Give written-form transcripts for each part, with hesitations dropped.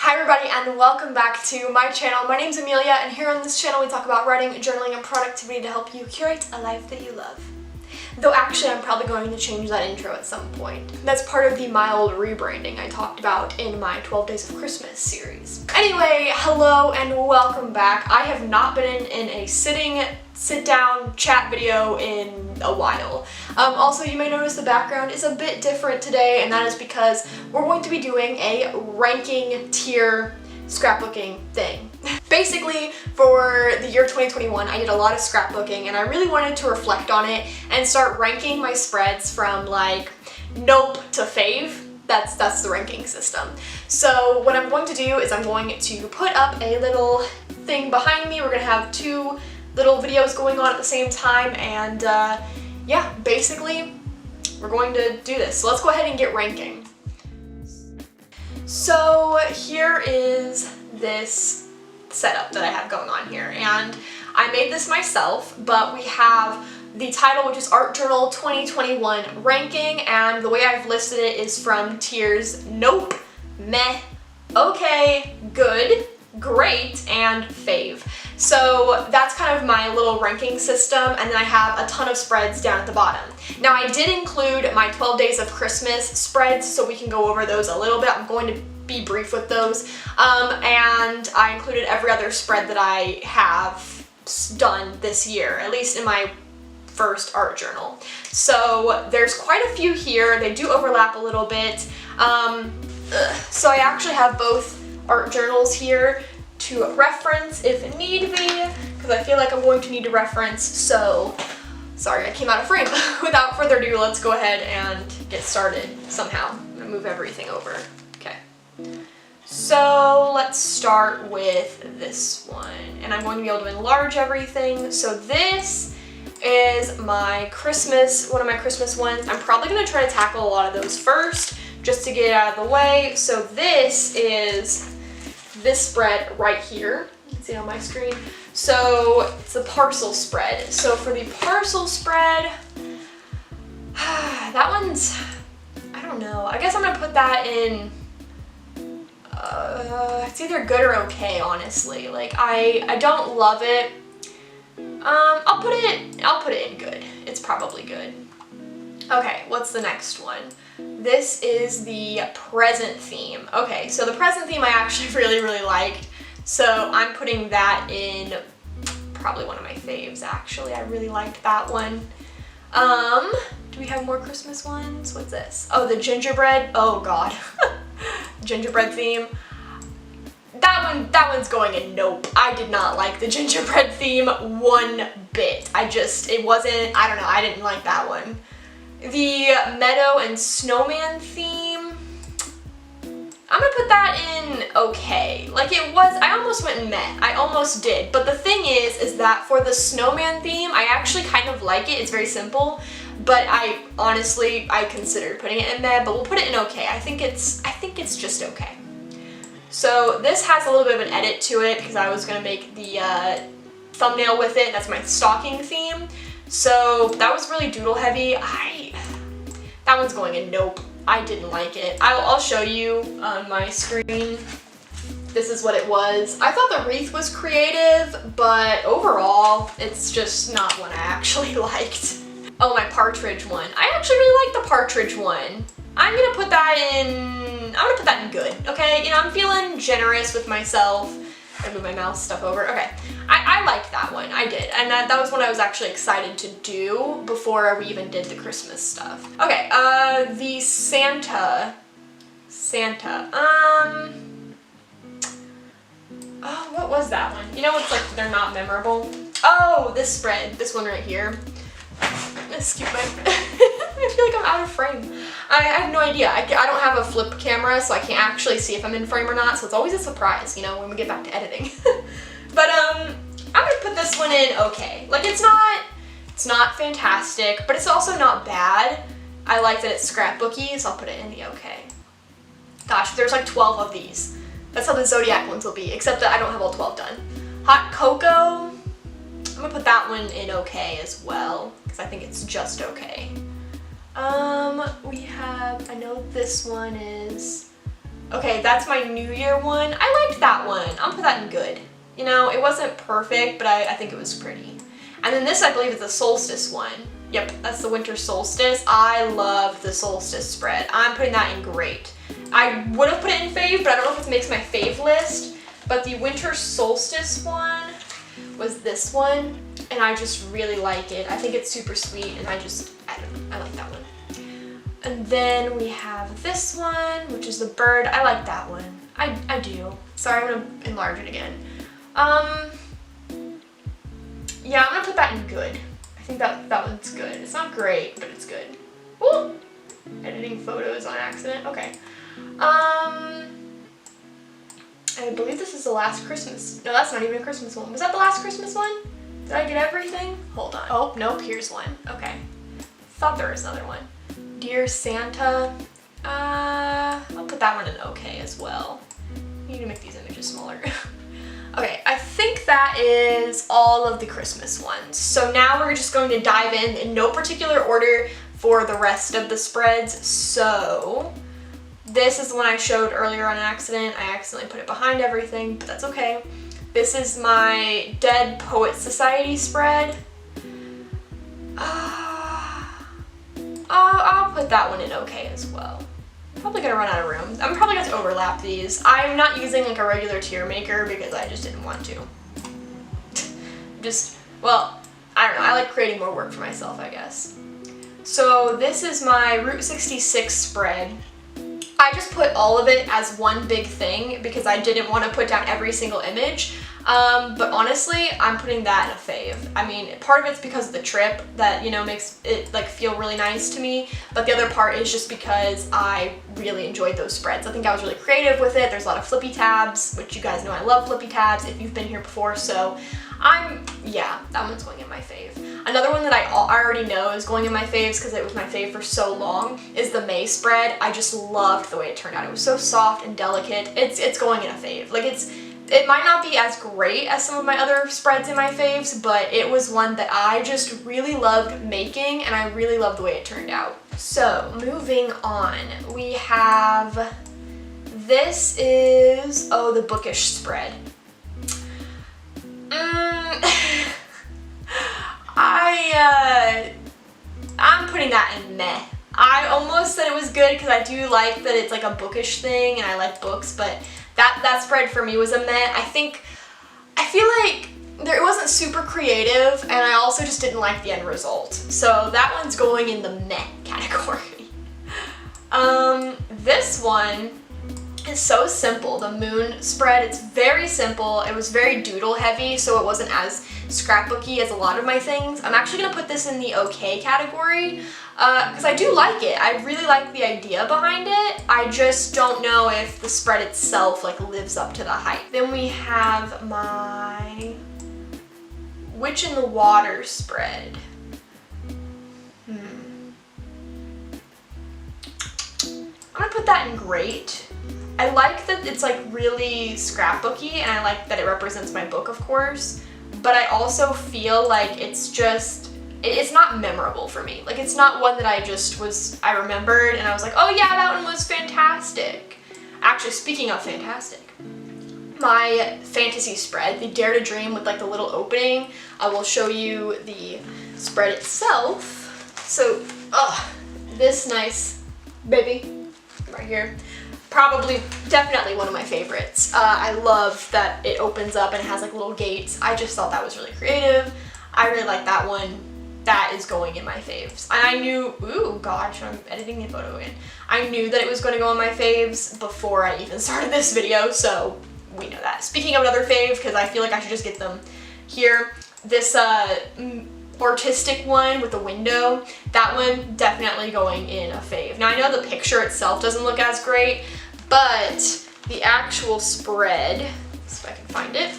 Hi everybody and welcome back to my channel. My name's Amelia and here on this channel we talk about writing, journaling, and productivity to help you curate a life that you love. Though actually I'm probably going to change that intro at some point. That's part of the mild rebranding I talked about in my 12 Days of Christmas series. Anyway, hello and welcome back. I have not been in a sit-down chat video in a while. Also, you may notice the background is a bit different today, and that is because we're going to be doing a ranking tier scrapbooking thing. Basically, for the year 2021, I did a lot of scrapbooking, and I really wanted to reflect on it and start ranking my spreads from like nope to fave. That's the ranking system. So what I'm going to do is I'm going to put up a little thing behind me. We're gonna have two little videos going on at the same time, and yeah, basically we're going to do this. So let's go ahead and get ranking. So here is this setup that I have going on here, and I made this myself, but we have the title, which is Art Journal 2021 ranking, and the way I've listed it is from tiers nope, meh, okay, good, great, and fave. So that's kind of my little ranking system, and then I have a ton of spreads down at the bottom. Now I did include my 12 Days of Christmas spreads, so we can go over those a little bit. I'm going to be brief with those, and I included every other spread that I have done this year, at least in my first art journal. So there's quite a few here. They do overlap a little bit. So I actually have both art journals here to reference if need be, because I feel like I'm going to need to reference. So sorry, I came out of frame. Without further ado, let's go ahead and get started somehow. I'm gonna move everything over. Okay. So let's start with this one, and I'm going to be able to enlarge everything. So this is my Christmas, one of my Christmas ones. I'm probably going to try to tackle a lot of those first, just to get it out of the way. So this is this spread right here. You can see it on my screen. So it's the parcel spread. So for the parcel spread, that one's, I don't know. I guess I'm going to put that in, it's either good or okay, honestly. Like, I don't love it. I'll put it in good. It's probably good. Okay, what's the next one? This is the present theme. Okay, so the present theme I actually really liked, so I'm putting that in probably one of my faves, actually. I really liked that one. Do we have more Christmas ones? What's this? Oh, the gingerbread. Oh god. Gingerbread theme. That one's going in nope. I did not like the gingerbread theme one bit. It wasn't, I don't know, I didn't like that one. The meadow and snowman theme, I'm gonna put that in okay. Like, it was, I almost went in meh. I almost did. But the thing is that for the snowman theme, I actually kind of like it. It's very simple. But I considered putting it in meh, but we'll put it in okay. I think it's just okay. So this has a little bit of an edit to it because I was going to make the thumbnail with it. That's my stocking theme. So that was really doodle heavy. That one's going in nope. I didn't like it. I'll show you on my screen. This is what it was. I thought the wreath was creative, but overall, it's just not one I actually liked. Oh, my partridge one. I actually really like the partridge one. I'm gonna put that in good, okay? You know, I'm feeling generous with myself. I move my mouse stuff over. Okay, I liked that one. I did, and that was one I was actually excited to do before we even did the Christmas stuff. Okay, the Santa. Oh, what was that one? You know, it's like they're not memorable. Oh, this spread, this one right here. Excuse me. I feel like I'm out of frame. I have no idea. I don't have a flip camera, so I can't actually see if I'm in frame or not, so it's always a surprise, you know, when we get back to editing. But I'm gonna put this one in okay. Like, it's not fantastic, but it's also not bad. I like that it's scrapbooky, so I'll put it in the okay. Gosh, there's like 12 of these. That's how the Zodiac ones will be, except that I don't have all 12 done. Hot cocoa, I'm gonna put that one in okay as well, because I think it's just okay. We have, I know this one is Okay, that's my New Year one. I liked that one. I'll put that in good. You know, it wasn't perfect, but I think it was pretty. And then this, I believe, is the Solstice one. Yep, that's the winter solstice. I love the Solstice spread. I'm putting that in great. I would have put it in fave, but I don't know if it makes my fave list. But the winter solstice one was this one, and I just really like it. I think it's super sweet, and I don't know, I like that one. And then we have this one, which is the bird. I like that one. I do. Sorry, I'm gonna enlarge it again. Yeah, I'm gonna put that in good. I think that one's good. It's not great, but it's good. Ooh! Editing photos on accident. Okay. I believe this is the last Christmas. No, that's not even a Christmas one. Was that the last Christmas one? Did I get everything? Hold on. Oh, nope, here's one. Okay. Thought there was another one. Dear Santa. I'll put that one in okay as well. I need to make these images smaller. Okay, I think that is all of the Christmas ones. So now we're just going to dive in no particular order for the rest of the spreads. So this is the one I showed earlier on accident. I accidentally put it behind everything, but that's okay. This is my Dead Poets Society spread. I'll put that one in okay as well. I'm probably gonna run out of room. I'm probably going to overlap these. I'm not using like a regular tier maker because I just didn't want to. Well, I don't know. I like creating more work for myself, I guess. So this is my Route 66 spread. I just put all of it as one big thing because I didn't want to put down every single image. But honestly, I'm putting that in a fave. I mean, part of it's because of the trip that, you know, makes it like feel really nice to me. But the other part is just because I really enjoyed those spreads. I think I was really creative with it. There's a lot of flippy tabs, which you guys know I love flippy tabs if you've been here before. So yeah, that one's going in my fave. Another one that I already know is going in my faves because it was my fave for so long is the May spread. I just loved the way it turned out. It was so soft and delicate. It's going in a fave. Like it might not be as great as some of my other spreads in my faves, but it was one that I just really loved making and I really loved the way it turned out. So moving on, we have, this is, the Bookish spread. I'm putting that in meh. I almost said it was good because I do like that it's like a bookish thing and I like books, but that spread for me was a meh. I feel like it wasn't super creative and I also just didn't like the end result. So that one's going in the meh category. This one is so simple, the Moon spread. It's very simple. It was very doodle heavy, so it wasn't as scrapbooky as a lot of my things. I'm actually gonna put this in the okay category because I do like it. I really like the idea behind it. I just don't know if the spread itself like lives up to the hype. Then we have my Witch in the Water spread. I'm gonna put that in great. I like that it's like really scrapbooky and I like that it represents my book, of course, but I also feel like it's not memorable for me. Like it's not one that I remembered and I was like, oh yeah, that one was fantastic. Actually, speaking of fantastic, my fantasy spread, the Dare to Dream with like the little opening, I will show you the spread itself. So, this nice baby right here. Definitely one of my favorites. I love that it opens up and it has like little gates. I just thought that was really creative. I really like that one. That is going in my faves. And I knew, ooh gosh, I'm editing the photo in. I knew that it was going to go in my faves before I even started this video, so we know that. Speaking of another fave, because I feel like I should just get them here, this artistic one with the window, that one definitely going in a fave. Now I know the picture itself doesn't look as great, but the actual spread, let's see if I can find it.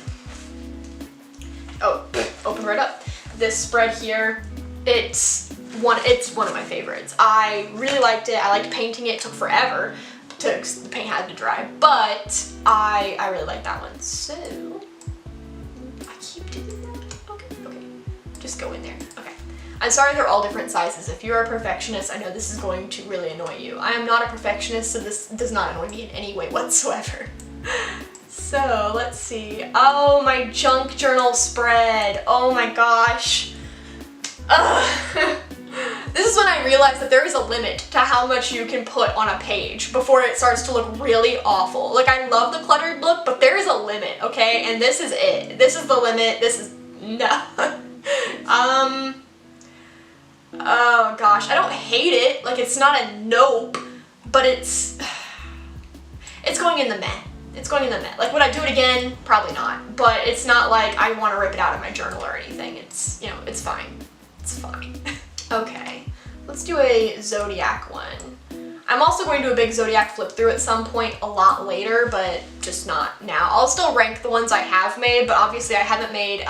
Oh, open right up. This spread here, it's one of my favorites. I really liked it. I liked painting it. It took forever. The paint had to dry, but I really like that one. So I keep doing that. Okay. Just go in there. Okay. I'm sorry they're all different sizes. If you're a perfectionist, I know this is going to really annoy you. I am not a perfectionist, so this does not annoy me in any way whatsoever. So let's see. Oh, my junk journal spread. Oh my gosh. Ugh. This is when I realized that there is a limit to how much you can put on a page before it starts to look really awful. Like, I love the cluttered look, but there is a limit, okay? And this is it. This is the limit. This is, no. Oh gosh, I don't hate it. Like, it's not a nope, but it's going in the meh. It's going in the meh. Like, would I do it again? Probably not. But it's not like I want to rip it out of my journal or anything. It's, you know, it's fine. It's fine. Okay, let's do a zodiac one. I'm also going to do a big zodiac flip through at some point a lot later, but just not now. I'll still rank the ones I have made, but obviously I haven't made,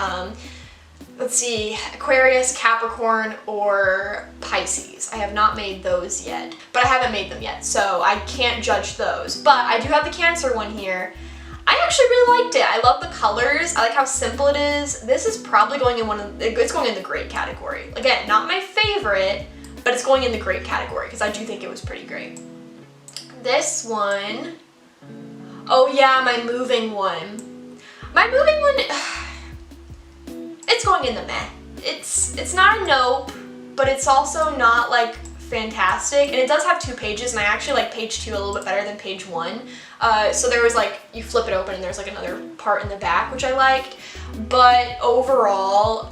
let's see, Aquarius, Capricorn, or Pisces. I have not made those yet, but I haven't made them yet, so I can't judge those. But I do have the Cancer one here. I actually really liked it. I love the colors. I like how simple it is. This is probably going in it's going in the great category. Again, not my favorite, but it's going in the great category because I do think it was pretty great. This one, oh yeah, my moving one. My moving one, it's going in the meh. It's not a nope, but it's also not like fantastic, and it does have 2 pages, and I actually like page 2 a little bit better than page 1. So there was like, you flip it open and there's like another part in the back, which I liked, but overall,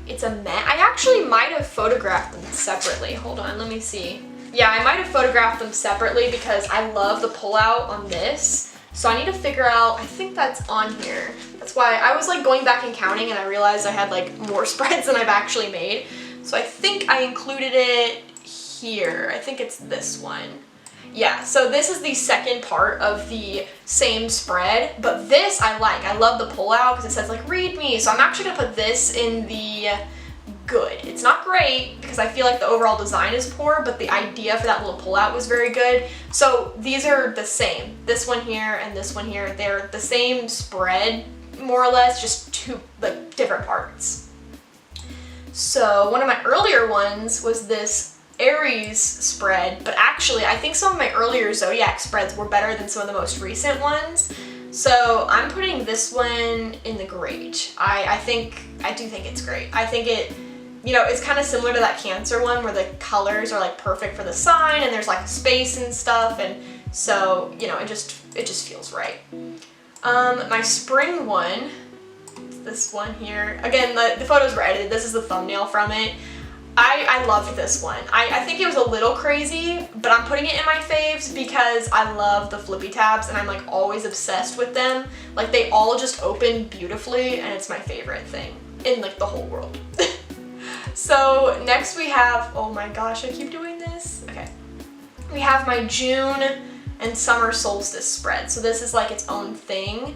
it's a meh. I actually might have photographed them separately. Hold on, let me see. Yeah, I might have photographed them separately because I love the pullout on this. So I need to figure out, I think that's on here. That's why I was like going back and counting and I realized I had like more spreads than I've actually made. So I think I included it here. I think it's this one. Yeah, so this is the second part of the same spread, but this I like. I love the pullout because it says like, read me. So I'm actually gonna put this in the good. It's not great because I feel like the overall design is poor, but the idea for that little pullout was very good. So these are the same. This one here and this one here, they're the same spread, more or less, just 2 like different parts. So one of my earlier ones was this Aries spread, but actually I think some of my earlier zodiac spreads were better than some of the most recent ones. So I'm putting this one in the great. I do think it's great. I think it, you know, it's kind of similar to that Cancer one where the colors are like perfect for the sign and there's like space and stuff, and so, you know, it just feels right. My spring one, this one here. Again, the photos were edited. This is the thumbnail from it. I loved this one. I think it was a little crazy, but I'm putting it in my faves because I love the flippy tabs and I'm like always obsessed with them. Like, they all just open beautifully and it's my favorite thing in like the whole world. So next we have, oh my gosh, I keep doing this. Okay. We have my June and summer solstice spread. So this is like its own thing.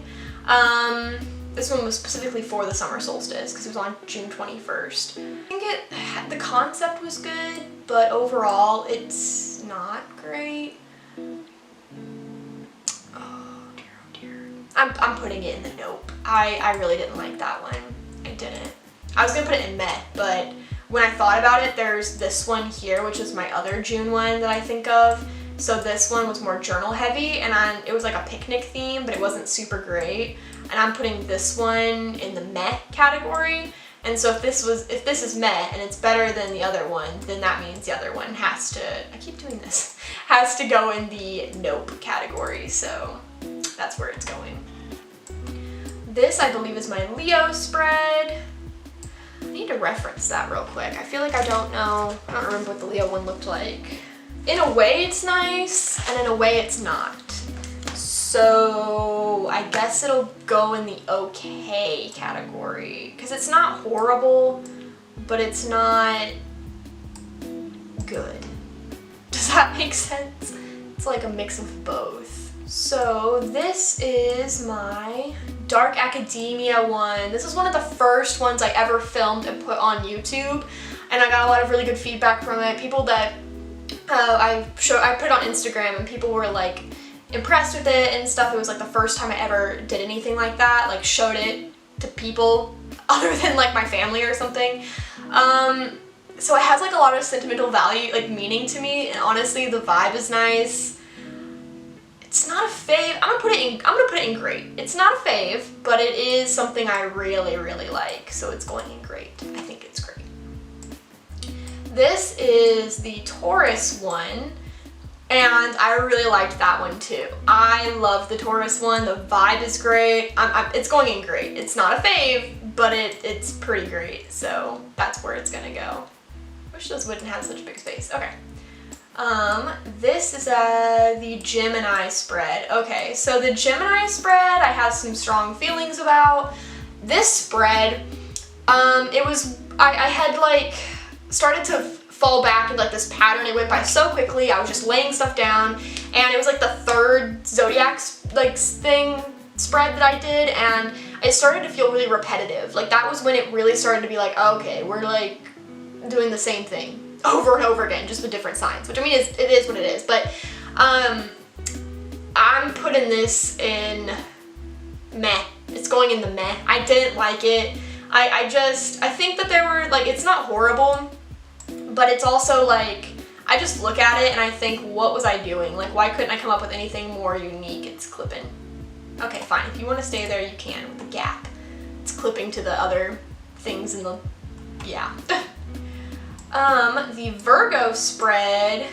This one was specifically for the summer solstice because it was on June 21st. I think the concept was good, but overall it's not great. Oh dear. I'm putting it in the nope. I really didn't like that one. I didn't. I was gonna put it in meh, but when I thought about it, there's this one here, which is my other June one that I think of. So this one was more journal heavy, and it was like a picnic theme, but it wasn't super great. And I'm putting this one in the meh category. And so if this is meh and it's better than the other one, then that means the other one has to, I keep doing this, has to go in the nope category. So that's where it's going. This, I believe, is my Leo spread. I need to reference that real quick. I feel like I don't remember what the Leo one looked like. In a way it's nice, and in a way it's not. So I guess it'll go in the okay category because it's not horrible, but it's not good. Does that make sense? It's like a mix of both. So this is my Dark Academia one. This is one of the first ones I ever filmed and put on YouTube, and I got a lot of really good feedback from it. People that I put it on Instagram, and people were like impressed with it and stuff. It was like the first time I ever did anything like that, like showed it to people other than like my family or something. So it has like a lot of sentimental value, like meaning to me, and honestly the vibe is nice. It's not a fave. I'm gonna put it in great. It's not a fave, but it is something I really, really like. So it's going in great. I think it's great. This is the Taurus one, and I really liked that one too. I love the Taurus one. The vibe is great. It's going in great. It's not a fave, but it's pretty great. So that's where it's gonna go. Wish this wouldn't have such a big space. Okay. This is the Gemini Spread. Okay, so the Gemini Spread, I have some strong feelings about. This spread, I had like started to fall back into like this pattern. It went by so quickly. I was just laying stuff down, and it was like the third zodiac like spread that I did, and it started to feel really repetitive. Like that was when it really started to be like, okay, we're like doing the same thing over and over again, just with different signs, which I mean, it is what it is, but I'm putting this in meh. It's going in the meh. I didn't like it. I think that there were, like, it's not horrible, but it's also like, I just look at it and I think, what was I doing? Like, why couldn't I come up with anything more unique? It's clipping. Okay, fine. If you want to stay there, you can with the gap. It's clipping to the other things in the, yeah. The Virgo spread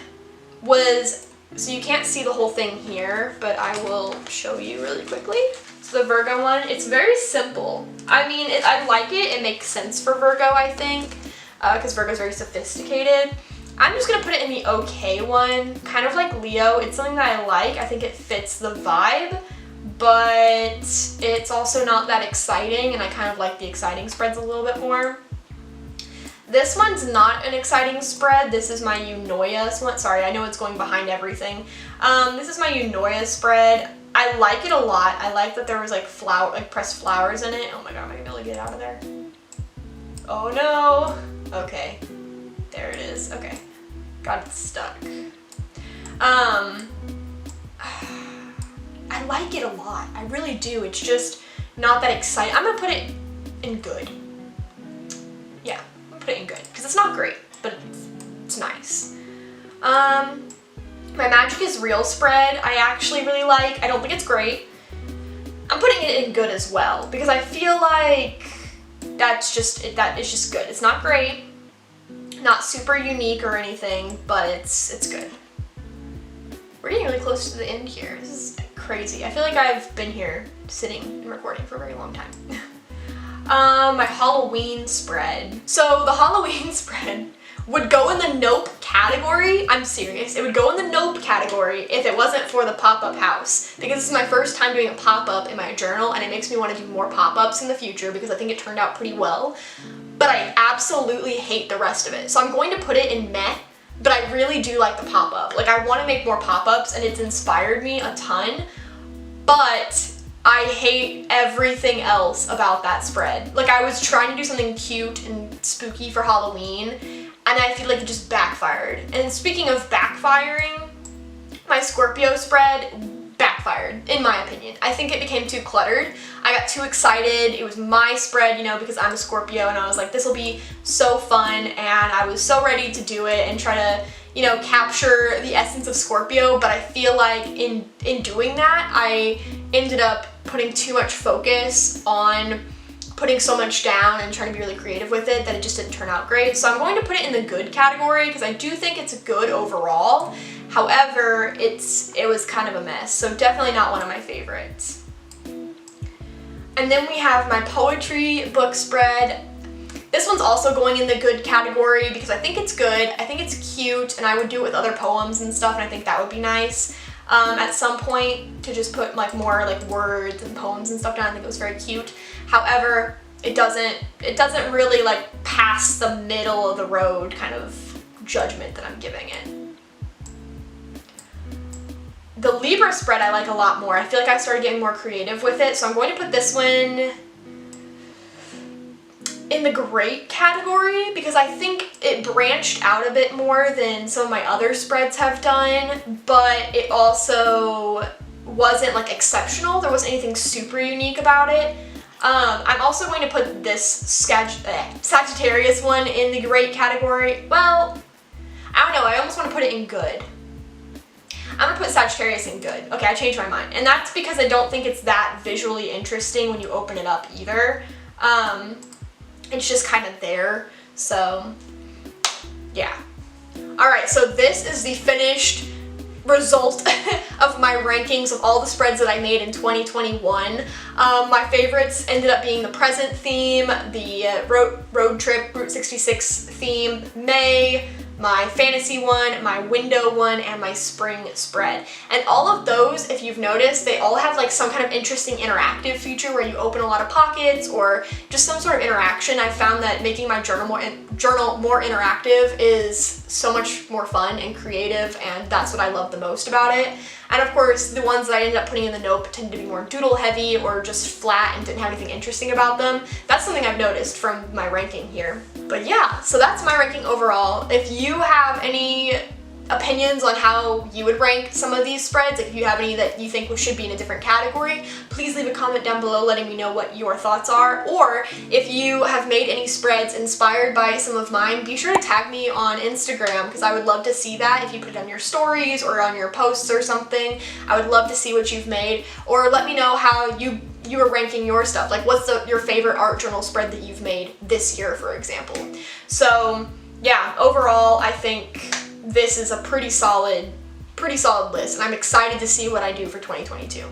was, so you can't see the whole thing here, but I will show you really quickly. So the Virgo one, it's very simple. I mean, I like it. It makes sense for Virgo, I think, because Virgo's very sophisticated. I'm just going to put it in the okay one, kind of like Leo. It's something that I like. I think it fits the vibe, but it's also not that exciting, and I kind of like the exciting spreads a little bit more. This one's not an exciting spread. This is my Eunoia one. Sorry, I know it's going behind everything. This is my Eunoia spread. I like it a lot. I like that there was like pressed flowers in it. Oh my god, am I gonna be able to get it out of there? Oh no. Okay. There it is. Okay. Got stuck. I like it a lot. I really do. It's just not that exciting. I'm gonna put it in good. Yeah. Put it in good, because it's not great, but it's nice. My Magic is Real spread, I actually really like. I don't think it's great. I'm putting it in good as well, because I feel like that is just good. It's not great, not super unique or anything, but it's good. We're getting really close to the end here. This is crazy. I feel like I've been here sitting and recording for a very long time. My Halloween spread. So the Halloween spread would go in the nope category. I'm serious. It would go in the nope category if it wasn't for the pop-up house, because this is my first time doing a pop-up in my journal, and it makes me want to do more pop-ups in the future because I think it turned out pretty well. But I absolutely hate the rest of it. So I'm going to put it in meh, but I really do like the pop-up. Like, I want to make more pop-ups, and it's inspired me a ton, but I hate everything else about that spread. Like, I was trying to do something cute and spooky for Halloween, and I feel like it just backfired. And speaking of backfiring, my Scorpio spread backfired, in my opinion. I think it became too cluttered. I got too excited. It was my spread, you know, because I'm a Scorpio, and I was like, this will be so fun, and I was so ready to do it and try to, you know, capture the essence of Scorpio, but I feel like in doing that, I ended up putting too much focus on putting so much down and trying to be really creative with it that it just didn't turn out great. So I'm going to put it in the good category because I do think it's good overall. However, it was kind of a mess, so definitely not one of my favorites. And then we have my poetry book spread. This one's also going in the good category because I think it's good, I think it's cute, and I would do it with other poems and stuff, and I think that would be nice. At some point to just put like more like words and poems and stuff down. I think it was very cute. However, it doesn't really like pass the middle of the road kind of judgment that I'm giving it. The Libra spread I like a lot more. I feel like I started getting more creative with it, so I'm going to put this one in the great category because I think it branched out a bit more than some of my other spreads have done, but it also wasn't like exceptional. There wasn't anything super unique about it. I'm also going to put this Sagittarius one in the great category. Well, I don't know, I almost want to put it in good. I'm gonna put Sagittarius in good. Okay, I changed my mind. And that's because I don't think it's that visually interesting when you open it up either. It's just kind of there, so yeah. All right, so this is the finished result of my rankings of all the spreads that I made in 2021. My favorites ended up being the present theme, the road trip Route 66 theme, May, my fantasy one, my window one, and my spring spread. And all of those, if you've noticed, they all have like some kind of interesting interactive feature where you open a lot of pockets or just some sort of interaction. I found that making my journal more interactive is so much more fun and creative, and that's what I love the most about it. And of course, the ones that I ended up putting in the note tend to be more doodle heavy or just flat and didn't have anything interesting about them. That's something I've noticed from my ranking here. But yeah, so that's my ranking overall. If you have any opinions on how you would rank some of these spreads, if you have any that you think should be in a different category, please leave a comment down below letting me know what your thoughts are. Or if you have made any spreads inspired by some of mine, be sure to tag me on Instagram because I would love to see that. If you put it on your stories or on your posts or something, I would love to see what you've made. Or let me know how you are ranking your stuff. Like what's your favorite art journal spread that you've made this year, for example. So yeah, overall I think this is a pretty solid list, and I'm excited to see what I do for 2022.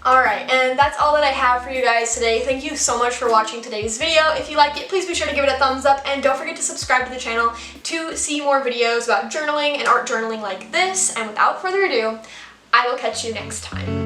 Alright, and that's all that I have for you guys today. Thank you so much for watching today's video. If you liked it, please be sure to give it a thumbs up, and don't forget to subscribe to the channel to see more videos about journaling and art journaling like this. And without further ado, I will catch you next time.